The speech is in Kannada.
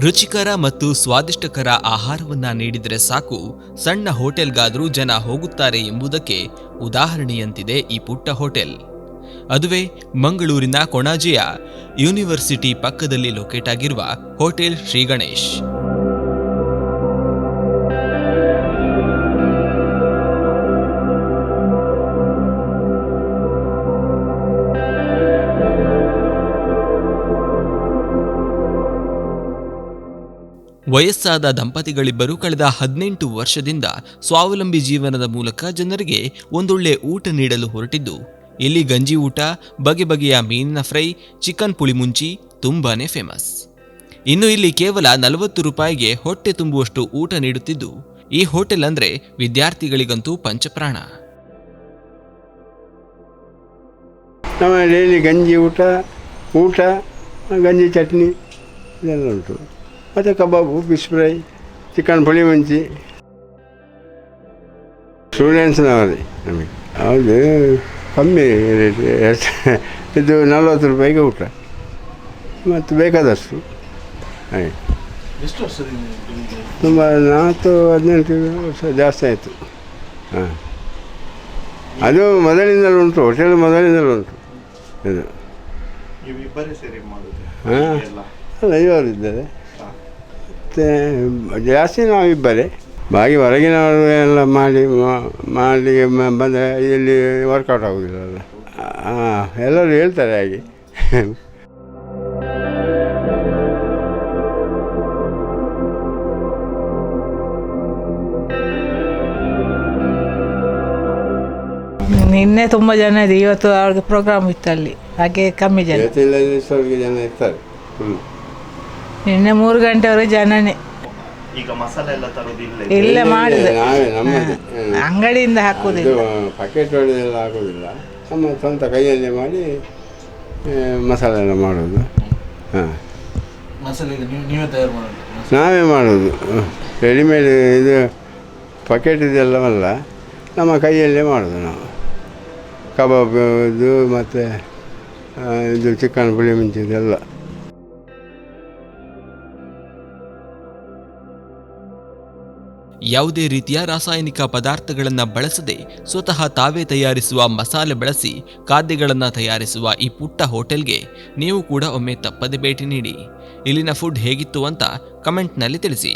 ರುಚಿಕರ ಮತ್ತು ಸ್ವಾದಿಷ್ಟಕರ ಆಹಾರವನ್ನ ನೀಡಿದರೆ ಸಾಕು, ಸಣ್ಣ ಹೋಟೆಲ್ಗಾದರೂ ಜನ ಹೋಗುತ್ತಾರೆ ಎಂಬುದಕ್ಕೆ ಉದಾಹರಣೆಯಂತಿದೆ ಈ ಪುಟ್ಟ ಹೋಟೆಲ್. ಅದುವೇ ಮಂಗಳೂರಿನ ಕೊಣಾಜೆಯ ಯೂನಿವರ್ಸಿಟಿ ಪಕ್ಕದಲ್ಲಿ ಲೊಕೇಟ್ ಆಗಿರುವ ಹೋಟೆಲ್ ಶ್ರೀ ಗಣೇಶ್. ವಯಸ್ಸಾದ ದಂಪತಿಗಳಿಬ್ಬರು ಕಳೆದ 18 ವರ್ಷದಿಂದ ಸ್ವಾವಲಂಬಿ ಜೀವನದ ಮೂಲಕ ಜನರಿಗೆ ಒಂದೊಳ್ಳೆ ಊಟ ನೀಡಲು ಹೊರಟಿದ್ದು, ಇಲ್ಲಿ ಗಂಜಿ ಊಟ, ಬಗೆ ಬಗೆಯ ಮೀನಿನ ಫ್ರೈ, ಚಿಕನ್ ಪುಳಿ ಮುಂಚಿ ತುಂಬಾನೇ ಫೇಮಸ್. ಇನ್ನು ಇಲ್ಲಿ ಕೇವಲ 40 ರೂಪಾಯಿಗೆ ಹೊಟ್ಟೆ ತುಂಬುವಷ್ಟು ಊಟ ನೀಡುತ್ತಿದ್ದು, ಈ ಹೋಟೆಲ್ ಅಂದ್ರೆ ವಿದ್ಯಾರ್ಥಿಗಳಿಗಂತೂ ಪಂಚಪ್ರಾಣ. ನಮ್ಮಲ್ಲಿ ಗಂಜಿ ಊಟ ಗಂಜಿ ಚಟ್ನಿ ಇದೆಲ್ಲ ಉಂಟು. ಮತ್ತು ಕಬಾಬು, ಫಿಶ್ ಫ್ರೈ, ಚಿಕನ್ ಪುಳಿ ಮುಂಚಿ. ಸ್ಟೂಡೆಂಟ್ಸ್ನವರೇ ನಮಗೆ ಹೌದು, ಕಮ್ಮಿ ರೇಟ್. ಇದು 40 ರೂಪಾಯಿಗೆ ಊಟ ಮತ್ತು ಬೇಕಾದಷ್ಟು. ಹಾಗೆ ಎಷ್ಟು ವರ್ಷದಿಂದ ತುಂಬ 18 ವರ್ಷ ಜಾಸ್ತಿ ಆಯಿತು. ಹಾಂ, ಅದು ಮೊದಲಿಂದಲೂ ಉಂಟು, ಹೋಟೆಲ್ ಮೊದಲಿಂದಲೂ ಉಂಟು ಇದು. ಇಬ್ಬರೇ ಸೇರಿ ಮಾಡೋದು? ಹಾಂ, ಅಲ್ಲ, ಇವರು ಇದ್ದಾರೆ ಮತ್ತು ಜಾಸ್ತಿ ನಾವಿಬ್ಬರೇ. ಬಾಗಿ ಹೊರಗಿನವರು ಎಲ್ಲ ಮಾಡಿ ಬಂದರೆ ಇಲ್ಲಿ ವರ್ಕೌಟ್ ಆಗೋದಿಲ್ಲಲ್ಲ. ಹಾಂ, ಎಲ್ಲರೂ ಹೇಳ್ತಾರೆ ಹಾಗೆ. ನಿನ್ನೆ ತುಂಬ ಜನ ಇದೆ, ಇವತ್ತು ಅವ್ರಿಗೆ ಪ್ರೋಗ್ರಾಮ್ ಇತ್ತು ಅಲ್ಲಿ, ಹಾಗೆ ಕಮ್ಮಿ ಜನ. ಇವತ್ತಿಗೆ ಜನ ಇರ್ತಾರೆ. ನಿನ್ನೆ 3 ಗಂಟೆವರೆಗೆ ಜನನೇ. ಈಗ ಮಸಾಲೆ ಎಲ್ಲ ತರೋದಿಲ್ಲ, ಇಲ್ಲ ಮಾಡಿದೆ, ನಾವೇ ನಮ್ಮದೇ ಅಂಗಡಿಯಿಂದ ಹಾಕುವುದಿಲ್ಲ. ಪ್ಯಾಕೆಟ್ ಒಳ್ಳೆದೆಲ್ಲ ಆಗೋದಿಲ್ಲ, ನಮ್ಮ ಸ್ವಂತ ಕೈಯಲ್ಲೇ ಮಾಡಿ ಮಸಾಲೆ ಎಲ್ಲ ಮಾಡೋದು. ಹಾಂ, ಮಸಾಲೆ ನೀವೇ ತಯಾರು ಮಾಡೋದು? ನಾವೇ ಮಾಡೋದು. ರೆಡಿಮೇಡ್ ಇದು ಪ್ಯಾಕೆಟ್ ಇದೆಲ್ಲವಲ್ಲ, ನಮ್ಮ ಕೈಯಲ್ಲೇ ಮಾಡೋದು ನಾವು. ಕಬಾಬ್ ಇದು ಮತ್ತು ಇದು ಚಿಕನ್ ಪುಳಿ ಮುಂಚಿದೆಲ್ಲ. ಯಾವುದೇ ರೀತಿಯ ರಾಸಾಯನಿಕ ಪದಾರ್ಥಗಳನ್ನು ಬಳಸದೆ ಸ್ವತಃ ತಾವೇ ತಯಾರಿಸುವ ಮಸಾಲೆ ಬಳಸಿ ಖಾದ್ಯಗಳನ್ನು ತಯಾರಿಸುವ ಈ ಪುಟ್ಟ ಹೋಟೆಲ್ಗೆ ನೀವು ಕೂಡ ಒಮ್ಮೆ ತಪ್ಪದೆ ಭೇಟಿ ನೀಡಿ. ಇಲ್ಲಿನ ಫುಡ್ ಹೇಗಿತ್ತು ಅಂತ ಕಮೆಂಟ್ನಲ್ಲಿ ತಿಳಿಸಿ.